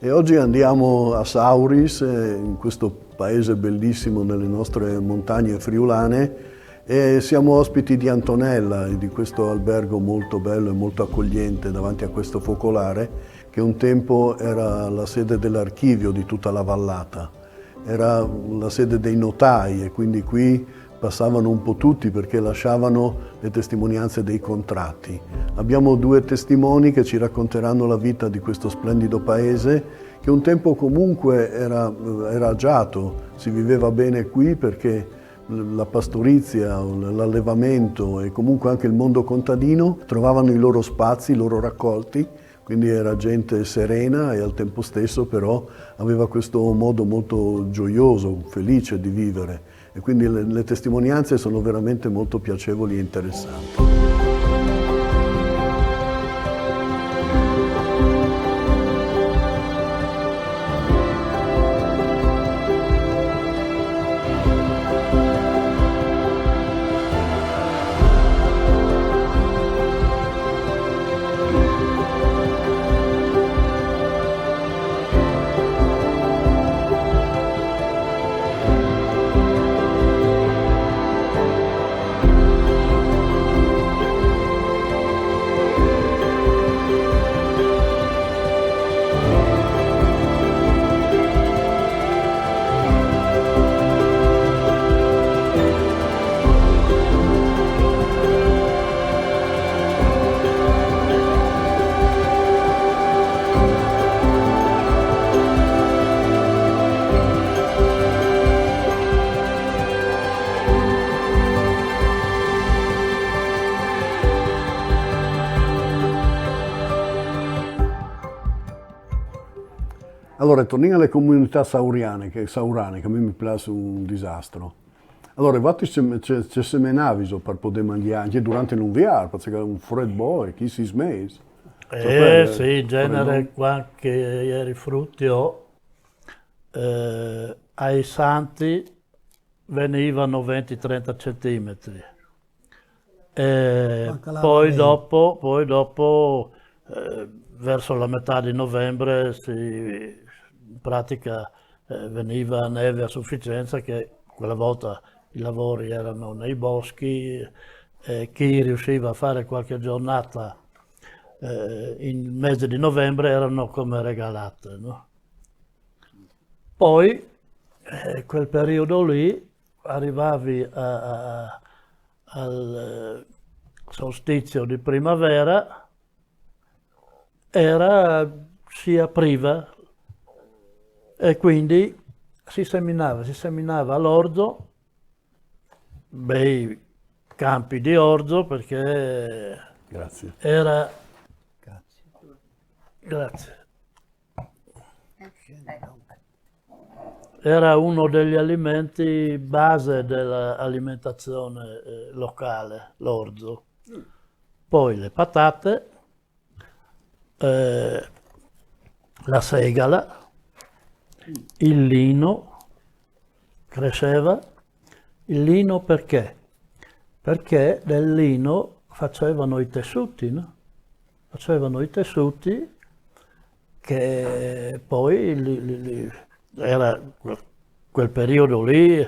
E oggi andiamo a Sauris, in questo paese bellissimo nelle nostre montagne friulane, e siamo ospiti di Antonella e di questo albergo molto bello e molto accogliente davanti a questo focolare, che un tempo era la sede dell'archivio di tutta la vallata. Era la sede dei notai e quindi qui passavano un po' tutti perché lasciavano le testimonianze dei contratti. Abbiamo due testimoni che ci racconteranno la vita di questo splendido paese che un tempo comunque era agiato, si viveva bene qui perché la pastorizia, l'allevamento e comunque anche il mondo contadino trovavano i loro spazi, i loro raccolti, quindi era gente serena e al tempo stesso però aveva questo modo molto gioioso, felice di vivere. E quindi le testimonianze sono veramente molto piacevoli e interessanti. Allora, torniamo alle comunità saurane, che a me mi piace un disastro. Allora, c'è semenaviso per poter mangiare anche durante l'inverno, perché è un freddo boy, chi si smette. Sì, in genere qua che ieri frutti ai santi venivano 20-30 centimetri. Poi dopo verso la metà di novembre in pratica veniva neve a sufficienza, che quella volta i lavori erano nei boschi, chi riusciva a fare qualche giornata in mese di novembre erano come regalate, no? Poi quel periodo lì arrivavi al solstizio di primavera, si apriva e quindi si seminava l'orzo, bei campi di orzo, perché Grazie. Era uno degli alimenti base dell'alimentazione locale, l'orzo. Poi le patate, la segala, il lino cresceva. Il lino perché? Perché del lino facevano i tessuti, no? Facevano i tessuti che poi era quel periodo lì,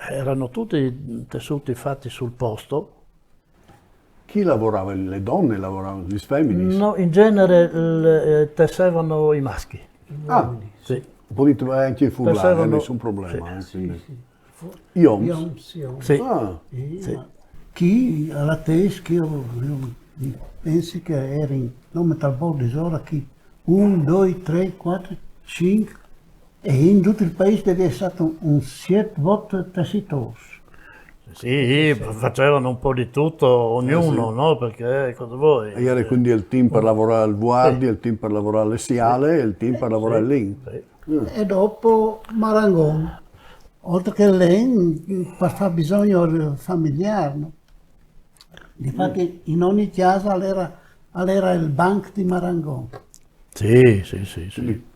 erano tutti tessuti fatti sul posto. Chi lavorava? Le donne lavoravano, gli femmini? No, in genere tessevano i maschi. Ah, sì. Potete anche i fulani, nessun problema. Ioms? Sì. Ah. Sì. Chi alla testa, io penso che erano, non talvolta disora, chi 1, 2, 3, 4, 5, e in tutto il paese deve essere stato un 7 volte tessitoso. Sì, facevano un po' di tutto ognuno, no? Perché cosa vuoi? E era quindi il team per lavorare al guardia, il team per lavorare alle siale e il team per lavorare lì. E dopo Marangon, oltre che lì, per fare bisogno familiare, no? Difatti in ogni casa era il banco di Marangon. Sì.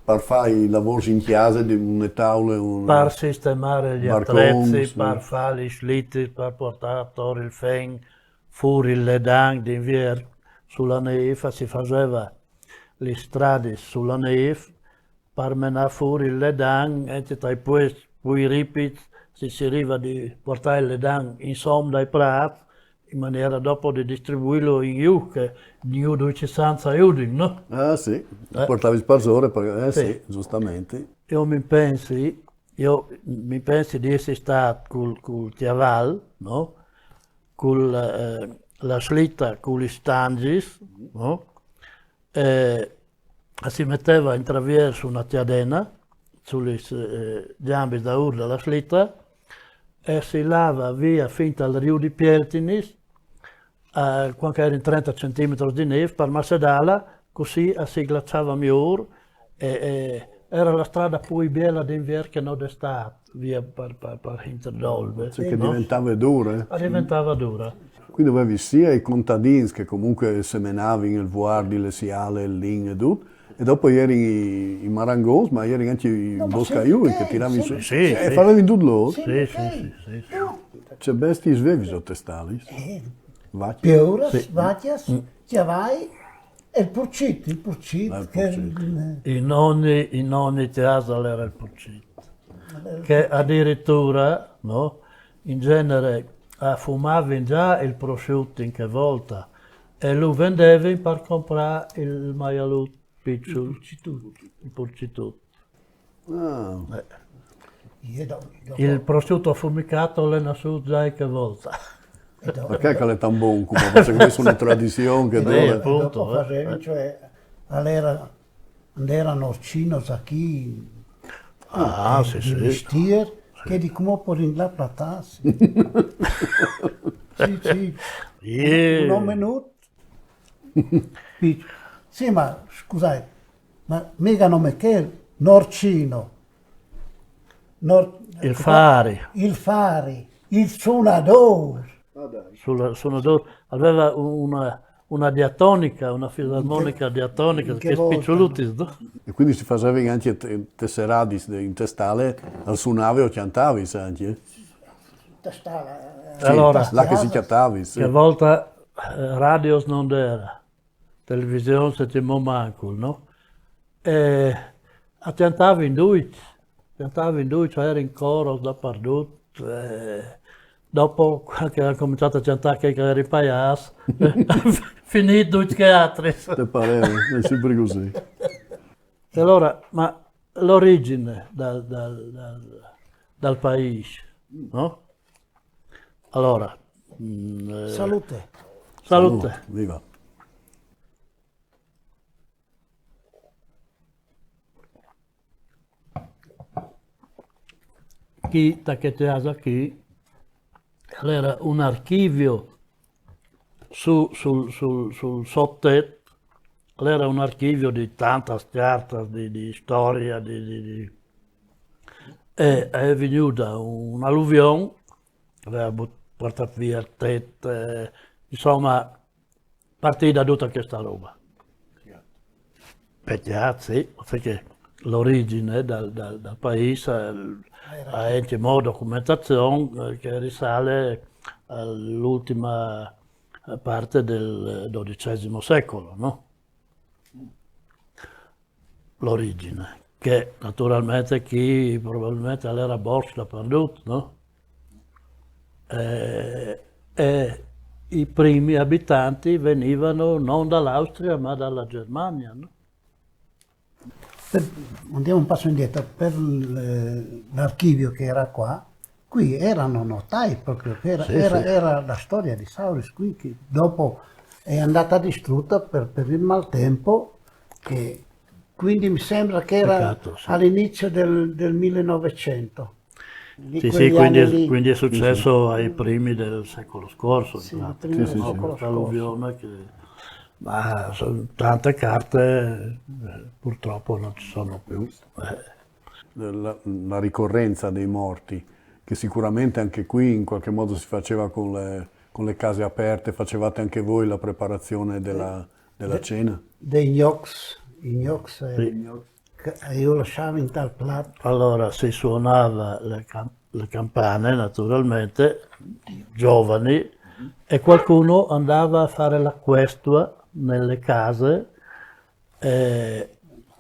Per fare i lavori in chiesa di una tavola, per sistemare gli attrezzi, per fare gli slitti, per portare il fen fuori le dang d'inverno sulla neve, si faceva le strade sulla neve per menare fuori il ledan, e poi ripeti si arriva di portare il ledan insomma dai prati, in maniera dopo di distribuirlo in giù, che in giù dove c'è senza aiuto, no? Ah sì, portavi il sparsore, perché, sì, giustamente. Io mi pensi di essere stato col Tiaval, no? Con la slitta, con gli stangis, no? Si metteva in traverso una tiadena sulle gambe da ur della slitta e si lava via fin al Rio di Pieltinis, quando era in 30 cm di neve, per Massedala, così si glaciava migliore e era la strada più bella d'inverno che non d'estate, via per Interdolve. Cioè che diventava dura. Diventava dura. Qui dovevi sia i contadini che comunque semenavi il vuardi, le siale, il lin e tutto, e dopo eri i marangos, ma eri anche i boscaioli che tiravi su. Sì, E facevi tutto loro. Sì. C'è bestie svevi sotto stali. Peuras, vacchias, chiavai e il purcito. In ogni teatro era il porcito, che addirittura, no, in genere fumavi già il prosciutto in che volta e lo vendevi per comprare il maialut piccolo, il porcitutto. Ah. Il prosciutto affumicato l'è su già in che volta. Perché che è tan buono, come questa è una tradizione che dove... appunto, dopo facevi, cioè, erano cinos qui, sì. stier, che di come per in la platassi. Sì. Un minuto. Sì, ma scusate, ma mica nome che Norcino. Il Fari. Il suonador. Suonador aveva una diatonica, una fisarmonica diatonica che spicciolutis, no? E quindi si faceva anche tesserati in testale, al suonavi o cantavi anche? Testale. Allora, là che si cantavi, sì. che a volte radios non era, televisione se ti manco, no? E cantavi in due, cioè era in coro dappertutto. Dopo che ha cominciato a cantare che era in paias, finito due teatri. Te pareva, è sempre così. E allora, ma l'origine dal paese, no? Allora, Salute. Viva. Chi che te has qui era un archivio sul sottetto, era un archivio di tante carte di storia, e è venuta un'alluvione, aveva portato via il tetto, insomma, partita tutta questa roba. Peccato, sì, perché l'origine dal paese ha anche documentazione che risale all'ultima parte del XII secolo, no? L'origine, che naturalmente chi probabilmente era Bosch l'ha perduto, no? E i primi abitanti venivano non dall'Austria ma dalla Germania, no? Andiamo un passo indietro, per l'archivio che era qua, qui erano notai proprio, era la storia di Sauris qui, che dopo è andata distrutta per il maltempo, che quindi mi sembra che era Peccato, sì. all'inizio del 1900. Sì, quindi è successo ai primi del secolo scorso, Sì, infatti, primi del no? secolo Questa alluvione che... Ma sono tante carte, purtroppo non ci sono più. La ricorrenza dei morti, che sicuramente anche qui in qualche modo si faceva con le case aperte, facevate anche voi la preparazione della cena? Dei gnocchi, Sì. io lasciavo in tal piatto. Allora si suonava le campane, naturalmente, giovani, e qualcuno andava a fare la questua nelle case,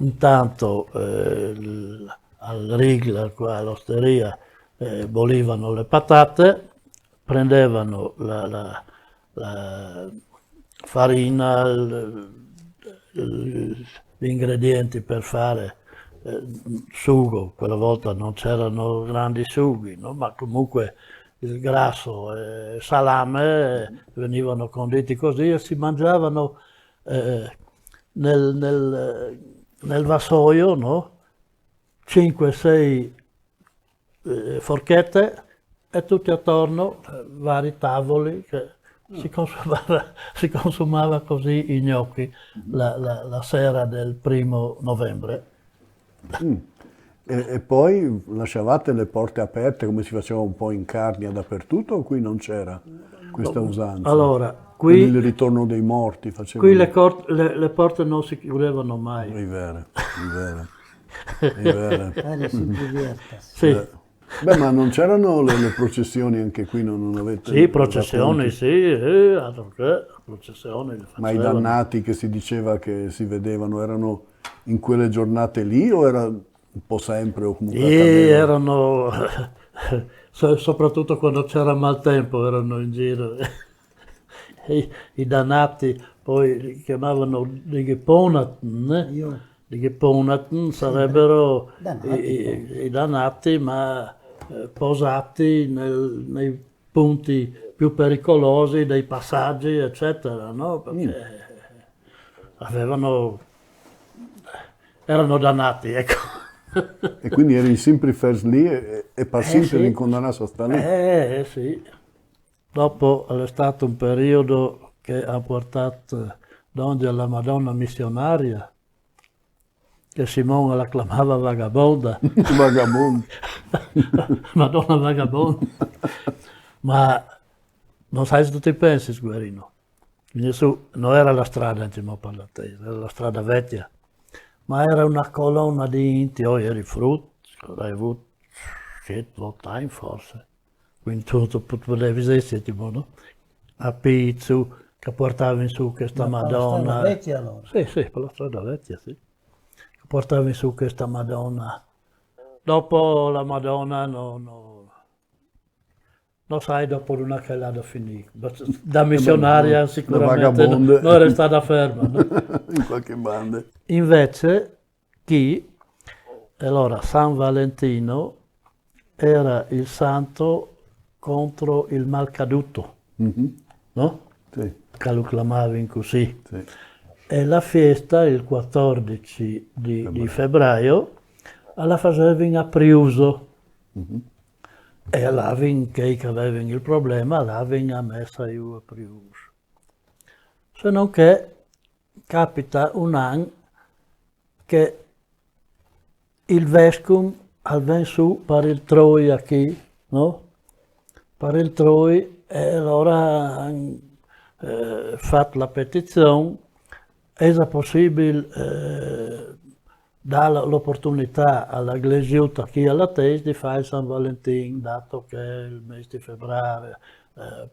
intanto al Rigla, qua all'osteria, bollivano le patate, prendevano la farina, gli ingredienti per fare sugo. Quella volta non c'erano grandi sughi, no? Ma comunque il grasso e salame venivano conditi così e si mangiavano nel vassoio, no? 5-6 forchette e tutti attorno vari tavoli che si consumava così i gnocchi la sera del 1° novembre. E poi lasciavate le porte aperte come si faceva un po' in Carnia dappertutto o qui non c'era questa usanza? Allora, Qui qui, il ritorno dei morti facevano. qui le porte non si chiudevano mai. È vero, è vero. Si divierta. Sì, Beh, ma non c'erano le processioni anche qui, non avete... sì, processioni, racconti? sì, altro che processioni le Ma i facevano. dannati che si diceva che si vedevano erano in quelle giornate lì o era un po' sempre o comunque E accadeva? erano, soprattutto quando c'era maltempo, erano in giro. I dannati poi li chiamavano Ligeponaten, Io Ligeponaten sarebbero dannati. i dannati, ma posati nei punti più pericolosi dei passaggi, eccetera, no? Perché erano dannati, ecco. E quindi eri sempre fers lì e per sempre sì. rincontrarsi a stare lì. Sì. Dopo è stato un periodo che ha portato davanti alla Madonna missionaria, che Simone la chiamava vagabonda. Vagabondo. Madonna vagabonda. Ma non sai se tu ti pensi, Sguerino. Non era la strada in cima Pallatese, era la strada vecchia, ma era una colonna di inti, eri frutto, hai avuto 7-8 anni forse. Quindi tu potevi vedere, tipo, no? A Pizzu, che portava in su questa Ma per la Madonna. strada vecchia allora? Sì, per la strada vecchia, sì. Che portava in su questa Madonna. Dopo la Madonna, non sai dopo una che l'ha da finire. Da missionaria sicuramente vagabonda. non era stata ferma. No? In qualche banda. Invece, allora, San Valentino era il santo contro il malcaduto, no? Sì, Che lo chiamavano così. sì. E la festa, il 14 di febbraio, la facevano a Priuso. E l'avevano, che avevano il problema, l'avevano messa io a Priuso. Se non che capita un anno che il vescovo viene su per il Troia qui, no? Per il Troia, e allora hanno fatto la petizione, è possibile dare l'opportunità alla Glesiuta qui alla Tese di fare San Valentino, dato che il mese di febbraio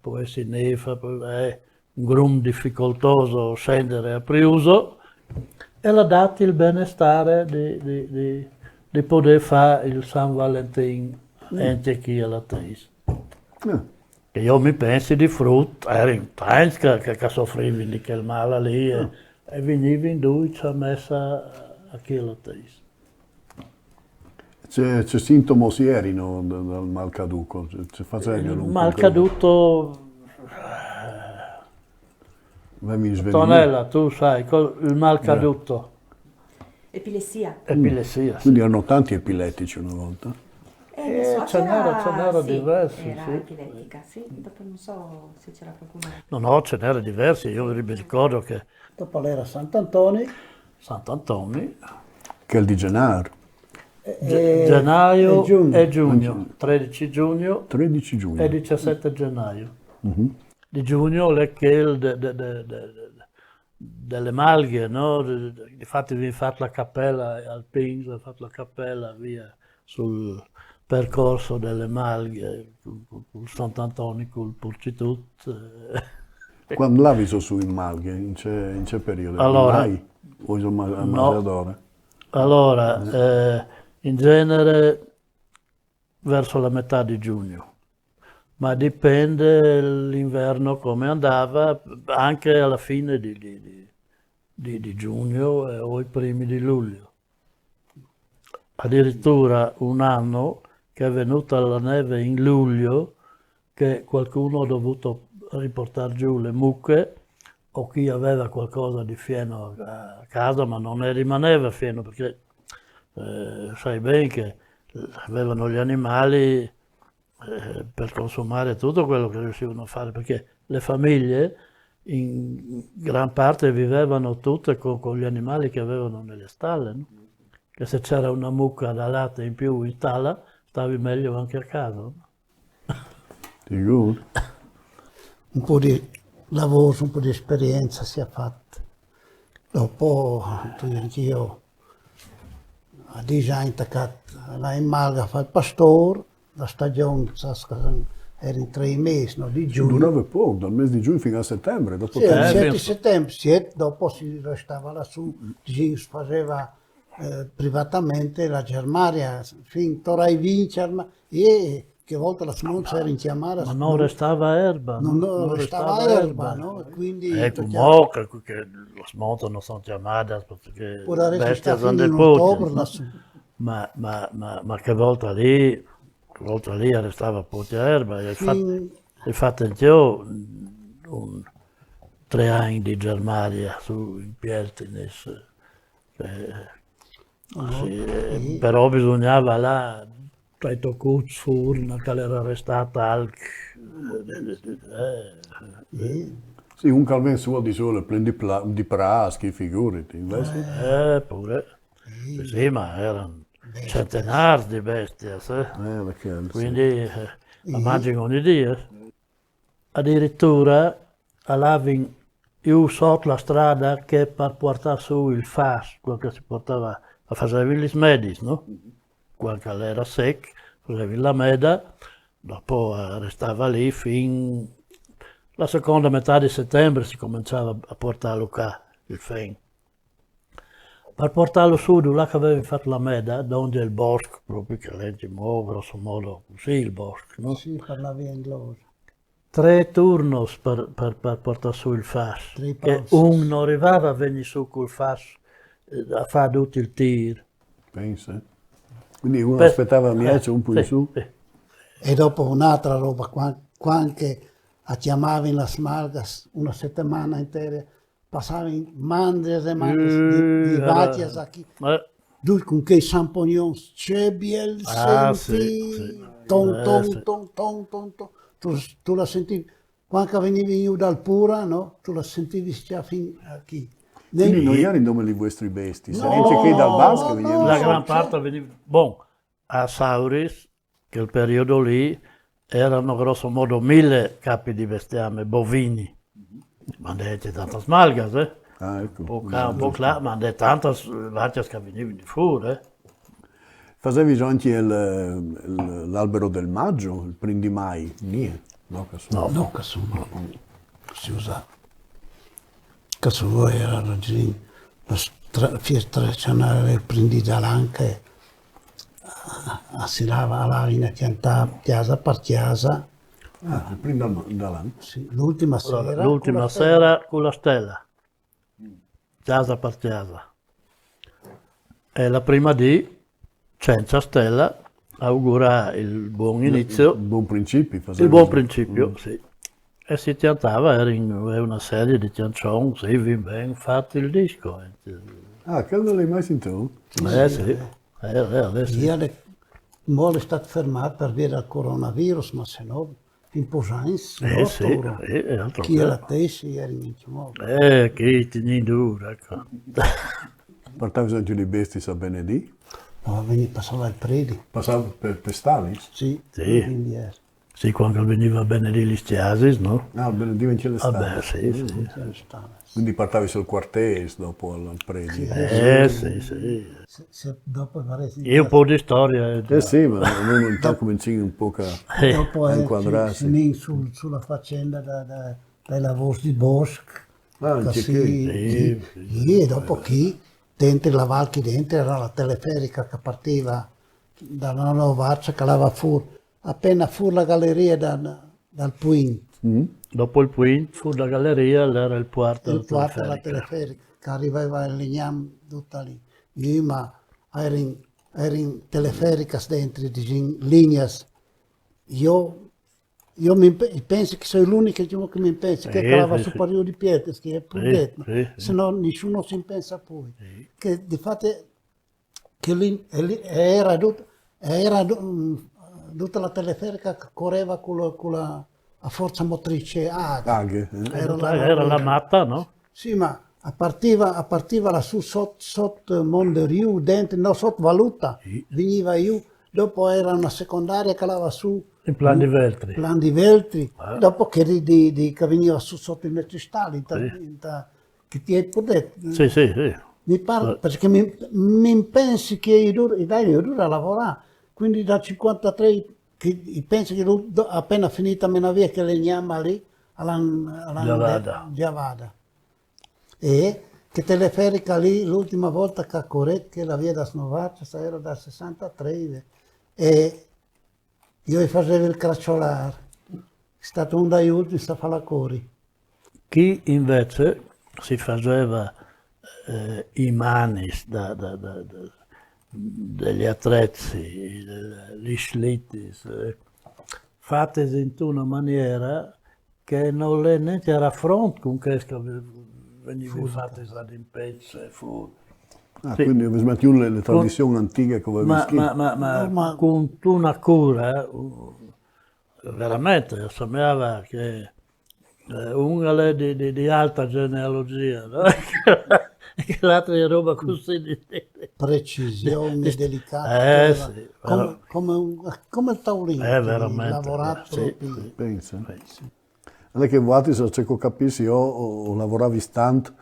può essere neve, è un grum difficoltoso scendere a Priuso, e l'ha dato il benestare di poter fare il San Valentino anche qui alla Tese. E io mi pensi di frutto, era in tanti che soffrivano di quel male lì e venivano in due ci ha messa a chi alla Tese. C'è sintomo si erino dal malcaduco? C'è facendo un Malcaduto, Tonella, tu sai, il malcaduto. Epilessia. Epilessia, sì. Quindi erano tanti epilettici una volta. Mia ce n'era suocera, diversi, era sì. epilettica, sì. Dopo non so se c'era qualcuno. No, ce n'erano diversi. Io mi ricordo che Dopo l'era Sant'Antonio, Sant'Antonio, Che è il di Gennaro, gennaio e e giugno, 13 giugno 13 giugno. e 17 gennaio. Di giugno è che delle malghe, no? Infatti vi fatto la cappella al Pins, ho fatto la cappella via sul percorso delle malghe, con Sant'Antonio, col Purcitut. Quando l'ha visto su in Malghe? In che periodo? Allora, Mai? O a no. Masadore? Allora, in genere verso la metà di giugno, ma dipende l'inverno come andava, anche alla fine di giugno o i primi di luglio. Addirittura un anno che è venuta la neve in luglio, che qualcuno ha dovuto riportare giù le mucche o chi aveva qualcosa di fieno a casa, ma non ne rimaneva fieno perché sai bene che avevano gli animali per consumare tutto quello che riuscivano a fare, perché le famiglie in gran parte vivevano tutte con gli animali che avevano nelle stalle, no? Che se c'era una mucca da latte in più in stalla, stavi meglio anche a casa. No? Sicuro? Un po' di lavoro, un po' di esperienza si è fatta. Dopo, io a 10 anni là in Malga a fare il pastore, la stagione era in 3 mesi, no, di giugno. Durava poco, dal mese di giugno fino a settembre. Dopo Sì, il 7 fino- settembre, dopo si restava lassù, si faceva privatamente la Germania, finché ora vincere, e che volta la Smonza era in chiamata. Ma non restava erba. Non restava erba, no? Quindi Mo che lo smonto non sono chiamate perché pure adesso bestia sta sono fino del in Putin. ottobre lassù. Ma che volta lì restava poca erba. Infatti anch'io 3 anni di Germania su in Pieltines. Sì, però bisognava là, tra i toccucci furna che era restata al... sì, un calven suo di sole, pieno di praschi, figurati. Invece. Pure. Sì, ma erano centenari di bestie, sì. Perché, Quindi la mangiano ogni giorno. Addirittura allavi io sotto la strada che per portare su il fas, quello che si portava a fare gli smedis, no? Quando era secco, facevi la meda, dopo restava lì fin la seconda metà di settembre si cominciava a portarlo qua, il fen. Per portarlo su, là che avevi fatto la meda, donde il bosco, proprio che leggi grosso modo così il bosco, no? Sì, parlavi inglese. 3 turnos per portare su il fas, Tre che pausi. un non arrivava a venire su col fas a fare tutto il tir. pensa. Quindi uno aspettava Miece un po' in su. Sì. E dopo un'altra roba, quando chiamava in Las Malgas una settimana intera, passavi mandres e mandres di vacche a chi. Due con che champignons, c'è biel senti, sì. ton. Tu la sentivi, quando venivi io dal Pura, no? Tu la sentivi già fin a chi. Quindi non erano come i vostri besti, se non che dal Basco venivano. La gran parte veniva... a Sauris, che il periodo lì, erano grosso modo 1000 capi di bestiame bovini. Ma ne avete tantas malgas, eh? Ah, ecco. Un po' là, ma ne tantas vacche che venivano di fuori, Facevi già anche l'albero del maggio, il primo di mai? Niente. No, che so. No, che sono, si usava. Che so, era la fiesta tradizionale del Prindi d'Alanca, si lava la in chiesa per chiesa. Ah, il primo dall'anno. Sì, l'ultima sera. L'ultima sera con la stella, chiesa per chiesa. E la prima di, senza stella, augura il buon inizio, Il buon principio. il buon principio, sì. E si piantava, era una serie di canzoni, sì, ben fatti il disco. Ah, che non l'hai mai sentito? Sì. Adesso. Ieri Mol è stato fermato per via del coronavirus, ma se no, in Posans, Sì, altro chi che. è la testa, ieri in Mol. Che ti ne dura, ecco. Portavi anche le bestie a Benedì? No, veniva passava il predi. Passava per Stalis? Sì. Sì. Quindi è. Sì, quando veniva bene di Listiasis, no? Ah, Benedì in le Vabbè, Stalis. sì. Quindi portavi sul quartiere dopo al predi. Sì. Dopo parece. Io un po' di storia. Sì, ma uno sta cominciando un po' Dopo a inquadrarsi. sulla faccenda dei lavori di Bosch. Ah, anche Così, e dopo chi dentro la Valchi, dentro era la teleferica che partiva dalla Novaccia, che andava fuori, appena fuori la galleria dal Puin. Dopo il Puin, fu la galleria, era il quarto Il quarto della teleferica. teleferica, che arrivava in Legnam tutta lì. Io ma ero in teleferica dentro, in linee. Io penso che sono l'unico che mi pensa che calava sì, su sì. Pario di Pietre, che è più detto, sì. se no nessuno si pensa poi. Che di fatto che lì era tutta la teleferica che correva con la a forza motrice Aghe. Era la matta, no? Sì, ma partiva lassù sotto Monderiu, dentro, no, sotto Valuta, veniva giù, dopo era una secondaria che andava su In plan di Veltri. Plan di Veltri, dopo che che veniva su sotto i Metristalli, che ti hai detto. Sì, sì, sì. Mi pare, perché mi pensi che io dura a lavorare, quindi dal 53, che penso che appena finita la via che legniamo lì, Giavada. E che teleferica lì, l'ultima volta che ha corretto, che la via da Snovaccia, era dal 63, e io facevo il cracciolare, è stato uno degli ultimi a fare la cori. Chi invece si faceva i manis degli attrezzi, gli schlittis, fatti in una maniera che non le ne era fronte con che venivano fatti in pezzi fu. Sì. Quindi avete più le tradizioni antiche che avevi scritto. Ma con una cura, veramente, sembrava che una di alta genealogia, no? Che l'altra è roba così di Precisione, delicata, sì, come il taurino, veramente, lavorato. sì. Pensa. Non è che voi, se cerco capisci, io ho lavorato tanto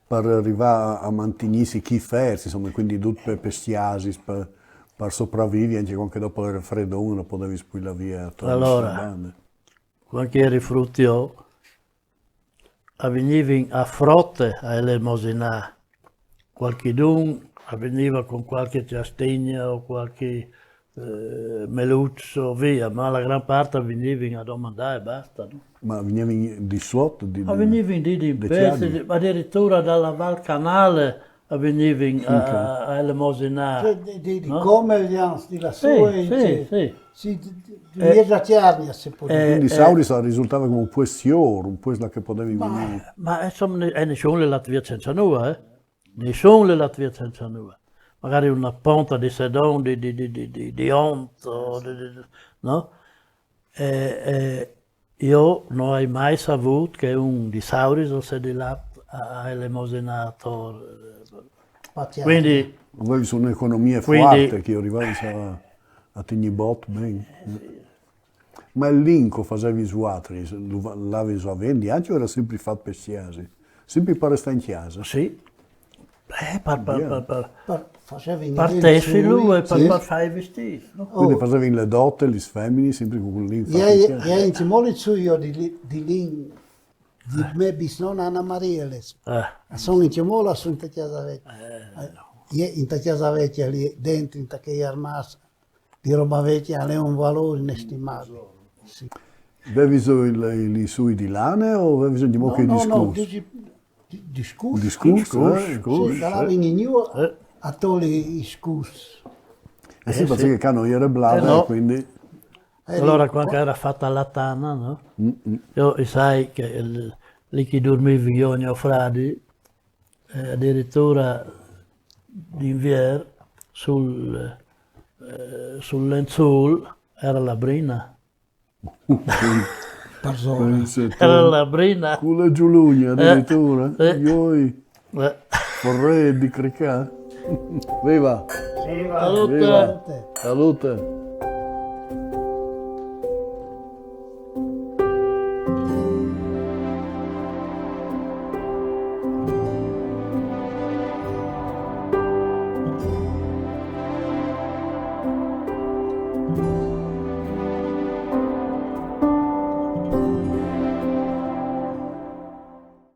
per arrivare a mantenersi chi fersi, insomma, quindi tutti per pestiasi, per sopravvivere, anche dopo il freddo uno potevi spulare via. Allora, quando eri fruttio, venivi a frotte a elemosinare. Qualchidun veniva con qualche ciastigna o qualche meluccio, via, ma la gran parte veniva a domandare e basta. No? Ma venivi di sotto? Venivi di pezzi, addirittura dalla Val Canale venivi a elemosinare. Cioè, come vediamo, di lassù, sì. Di esagerni, se può dire. Quindi Sauris risultava come un puestiore, un puesto che potevi venire. Ma insomma, nessuno le Latvia senza nuova, Nessuno le Latvia senza nuova. Magari una ponta di sedon, di onto, no? Io non ho mai saputo che un di Sauris si di là ha elemosinato. Quindi avevi un'economia forte che arrivavi a tenere bot bene. Ma il linco facevi su altri, l'avevi su a vendi, anche era sempre fatto per stiasi, sempre per restare in chiesa. Sì. Facevi partecipare per fare i vestiti. No? Quindi facevi le dote, le femmine, sempre con il linco. Io in Timoli su io di me bisnonna Anna Maria. Sono in Timoli, sono in Chiesa Vecchia. In Chiesa Vecchia, lì dentro, in Chiesa Armasa, di roba vecchia, ha un valore inestimabile. Sì. Avevi i sui di lane o avevi un po' di discorsi? Discorsi. Sì, dalla vigno a togliere i discorsi. Sì, perché che non era blava, quindi... Allora, quando era fatta la tana, no? Io sai che lì che dormivi ogni fradi, addirittura d'inverno sul lenzuolo era la brina. Era la brina. Con la giulugna addirittura. Io vorrei di cricare. Viva! Salute! Salute!